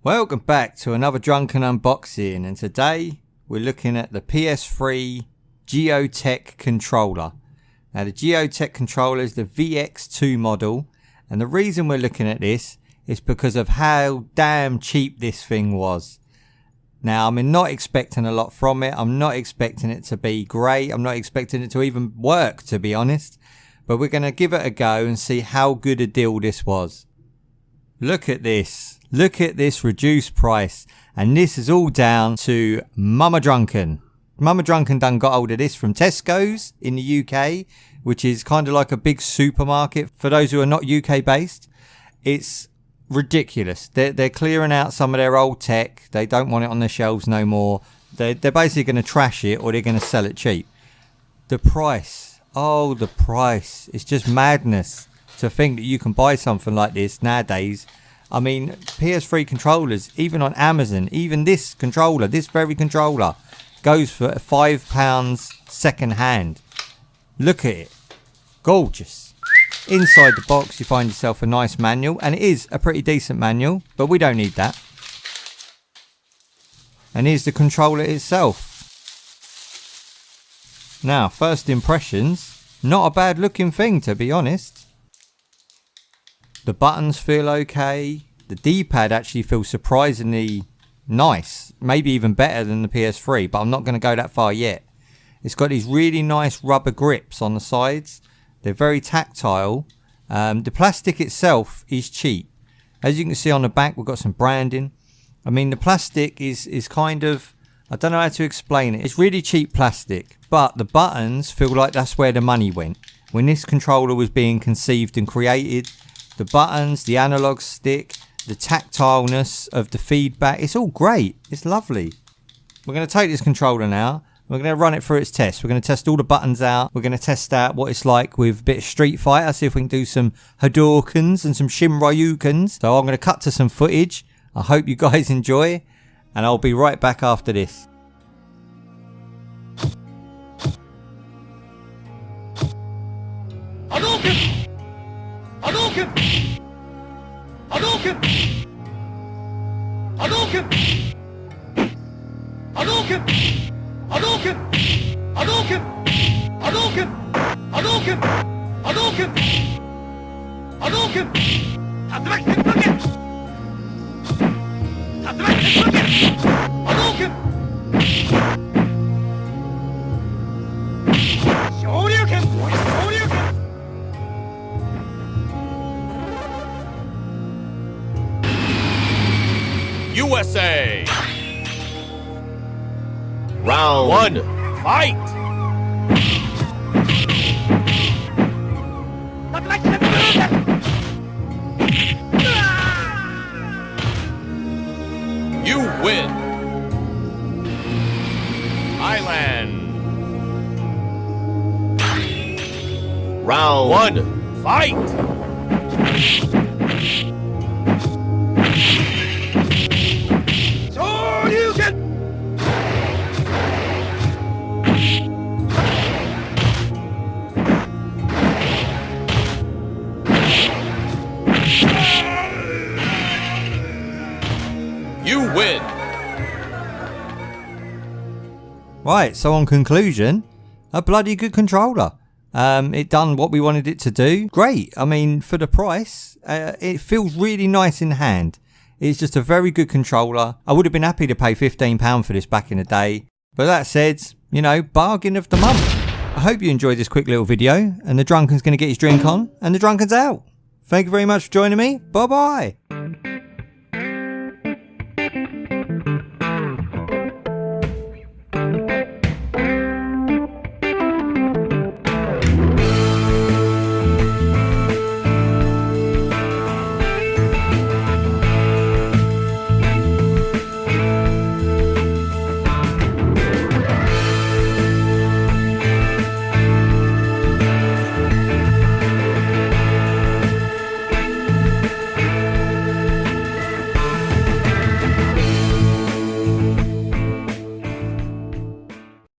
Welcome back to another Drunken unboxing, and today we're looking at the Ps3 Gioteck controller. Now the Gioteck controller is the Vx-2 model, and the reason we're looking at this is because of how damn cheap this thing was. Now I'm not expecting a lot from it, I'm not expecting it to be great, I'm not expecting it to even work, to be honest, but we're going to give it a go and see how good a deal this was. Look at this. Look at this reduced price, and this is all down to Mama Drunken. Mama Drunken done got hold of this from Tesco's in the UK, which is kind of like a big supermarket for those who are not UK based. It's ridiculous. They're clearing out some of their old tech. They don't want it on their shelves no more. They're basically going to trash it, or they're going to sell it cheap. The price, oh the price, it's just madness to think that you can buy something like this nowadays. I mean, PS3 controllers, even on Amazon, even this controller, this very controller, goes for £5 second hand. Look at it. Gorgeous. Inside the box, you find yourself a nice manual, and it is a pretty decent manual, but we don't need that. And here's the controller itself. Now, first impressions, not a bad looking thing, to be honest. The buttons feel okay. The D-pad actually feels surprisingly nice. Maybe even better than the PS3, but I'm not going to go that far yet. It's got these really nice rubber grips on the sides. They're very tactile. The plastic itself is cheap. As you can see on the back, we've got some branding. I mean, the plastic is kind of, I don't know how to explain it. It's really cheap plastic, but the buttons feel like that's where the money went. When this controller was being conceived and created, the buttons, the analog stick, the tactileness of the feedback, it's all great. It's lovely. We're going to take this controller now. We're going to run it through its test. We're going to test all the buttons out. We're going to test out what it's like with a bit of Street Fighter. See if we can do some Hadoukens and some Shinryukens. So I'm going to cut to some footage. I hope you guys enjoy, and I'll be right back after this. Hadouken! Hadouken! Hadouken! Hadouken! Hadouken! Hadouken! Hadouken! Hadouken! Hadouken! Hadouken! Hadouken! Hadouken! Hadouken! Shoryuken! Shoryuken! USA! Round one, fight! You win! Thailand! Round one, fight! You win! Right, so on conclusion, a bloody good controller. It done what we wanted it to do. Great. I mean, for the price, it feels really nice in hand. It's just a very good controller. I would have been happy to pay £15 for this back in the day. But that said, you know, bargain of the month. I hope you enjoyed this quick little video, and the Drunken's going to get his drink on, and the Drunken's out. Thank you very much for joining me. Bye-bye.